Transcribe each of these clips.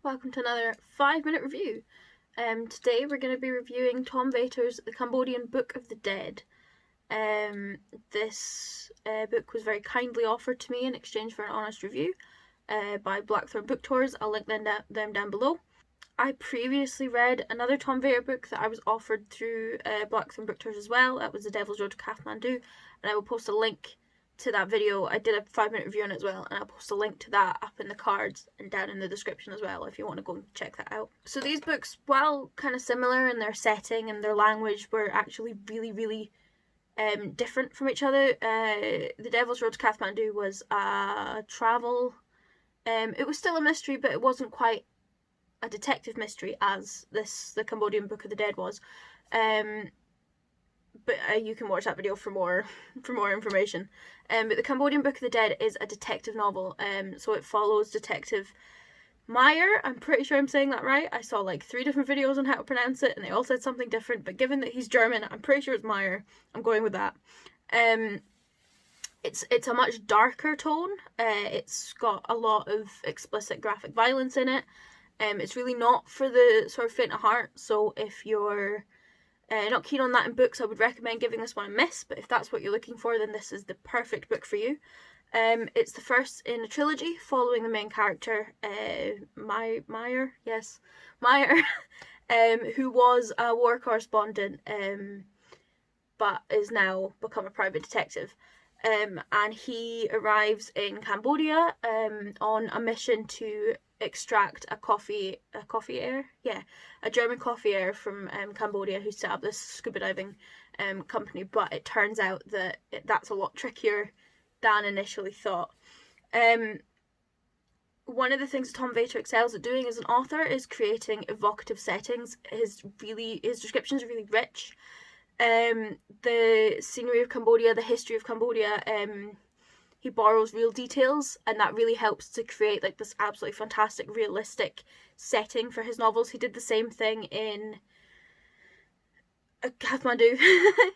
welcome to another 5-minute review. Today we're going to be reviewing Tom Vater's The Cambodian Book of the Dead. This book was very kindly offered to me in exchange for an honest review by Blackthorn Book Tours. I'll link them down below. I previously read another Tom Vater book that I was offered through Blackthorn Book Tours as well. That was The Devil's Road to Kathmandu, and I will post a link to that video. I did a 5-minute review on it as well, and I'll post a link to that up in the cards and down in the description as well if you want to go and check that out. So these books, while kind of similar in their setting and their language, were actually really different from each other. The Devil's Road to Kathmandu was a travel, it was still a mystery, but it wasn't quite a detective mystery as the Cambodian Book of the Dead was. But you can watch that video for more information. But the Cambodian Book of the Dead is a detective novel. So it follows Detective Meyer. I'm pretty sure I'm saying that right. I saw like 3 different videos on how to pronounce it, and they all said something different. But given that he's German, I'm pretty sure it's Meyer. I'm going with that. It's a much darker tone. It's got a lot of explicit graphic violence in it. It's really not for the sort of faint of heart. So if you're not keen on that in books, I would recommend giving this one a miss, but if that's what you're looking for, then this is the perfect book for you. It's the first in a trilogy following the main character, Meyer, who was a war correspondent, but is now become a private detective. And he arrives in Cambodia on a mission to extract a German coffee heir from Cambodia who set up this scuba diving company, but it turns out that that's a lot trickier than initially thought. One of the things Tom Vater excels at doing as an author is creating evocative settings. His descriptions are really rich. The scenery of Cambodia, the history of Cambodia, he borrows real details, and that really helps to create like this absolutely fantastic realistic setting for his novels. He did the same thing in Kathmandu.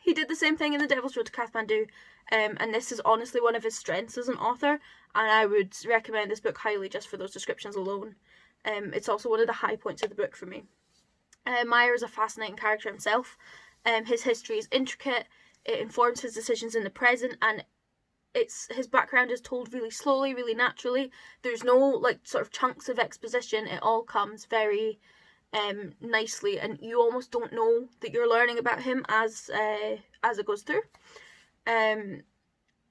He did the same thing in The Devil's Road to Kathmandu, and this is honestly one of his strengths as an author, and I would recommend this book highly just for those descriptions alone. It's also one of the high points of the book for me. Meyer is a fascinating character himself. His history is intricate, it informs his decisions in the present, and his background is told really slowly, really naturally. There's no like sort of chunks of exposition. It all comes very nicely, and you almost don't know that you're learning about him as it goes through. One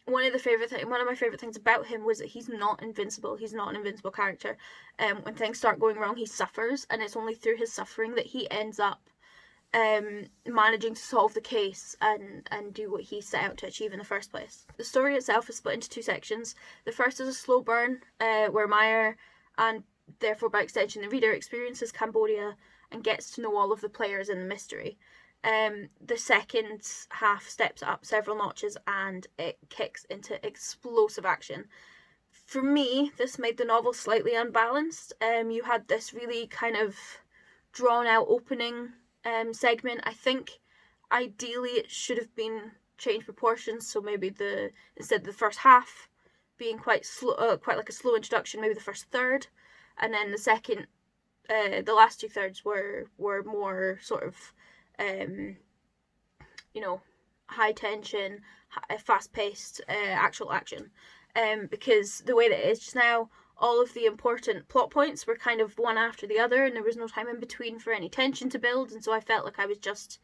of my favorite things about him was that he's not invincible. He's not an invincible character. When things start going wrong, he suffers, and it's only through his suffering that he ends up managing to solve the case and do what he set out to achieve in the first place. The story itself is split into 2 sections. The first is a slow burn where Meyer, and therefore by extension the reader, experiences Cambodia and gets to know all of the players in the mystery. The second half steps up several notches and it kicks into explosive action. For me, this made the novel slightly unbalanced. You had this really kind of drawn out opening segment. I think ideally it should have been changed proportions, so maybe instead of the first half being quite slow, quite like a slow introduction, maybe the first third, and then the second, the last 2 thirds were more sort of high tension, fast paced actual action, because the way that it is just now, all of the important plot points were kind of one after the other, and there was no time in between for any tension to build, and so I felt like I was just,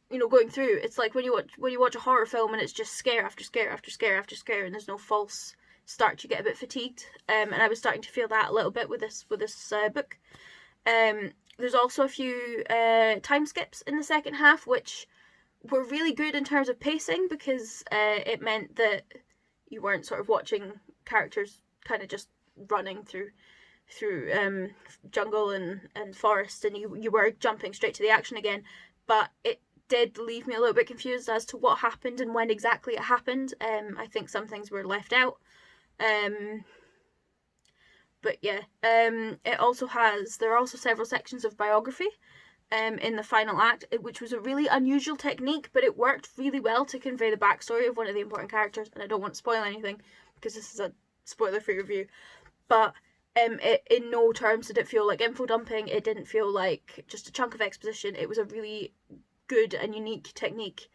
going through. It's like when you watch a horror film and it's just scare after scare after scare after scare, and there's no false start. You get a bit fatigued, and I was starting to feel that a little bit with this book. There's also a few time skips in the second half, which were really good in terms of pacing, because it meant that you weren't sort of watching characters kind of just running through jungle and forest, and you were jumping straight to the action again. But it did leave me a little bit confused as to what happened and when exactly it happened. I think some things were left out. But yeah, there are also several sections of biography in the final act, which was a really unusual technique, but it worked really well to convey the backstory of one of the important characters, and I don't want to spoil anything because this is a spoiler-free review, but in no terms did it feel like info dumping. It didn't feel like just a chunk of exposition. It was a really good and unique technique.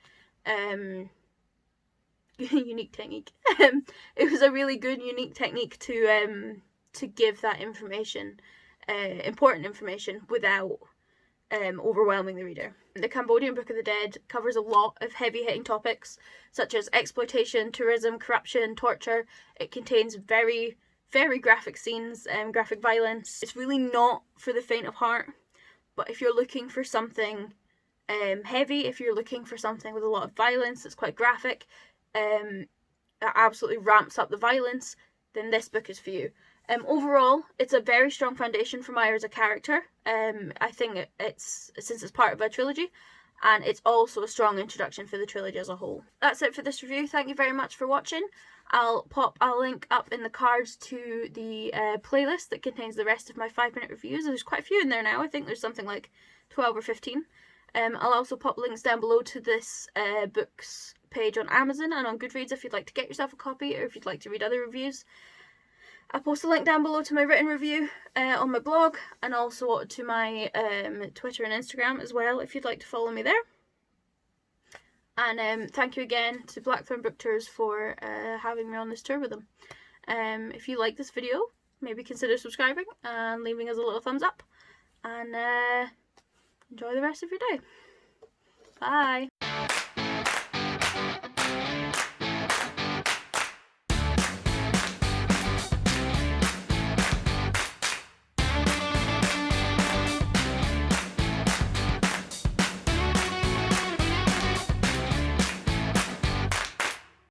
Unique technique. It was a really good, unique technique to give that information, important information, without overwhelming the reader. The Cambodian Book of the Dead covers a lot of heavy-hitting topics such as exploitation, tourism, corruption, torture. It contains very, very graphic scenes and graphic violence. It's really not for the faint of heart, but if you're looking for something heavy, if you're looking for something with a lot of violence that's quite graphic, that absolutely ramps up the violence, then this book is for you. Overall, it's a very strong foundation for Maya as a character. I think since it's part of a trilogy, and it's also a strong introduction for the trilogy as a whole. That's it for this review. Thank you very much for watching. I'll pop a link up in the cards to the playlist that contains the rest of my 5-minute reviews. There's quite a few in there now. I think there's something like 12 or 15. I'll also pop links down below to this book's page on Amazon and on Goodreads if you'd like to get yourself a copy, or if you'd like to read other reviews. I'll post a link down below to my written review on my blog, and also to my Twitter and Instagram as well if you'd like to follow me there. And thank you again to Blackthorn Book Tours for having me on this tour with them. If you like this video, maybe consider subscribing and leaving us a little thumbs up. And enjoy the rest of your day. Bye.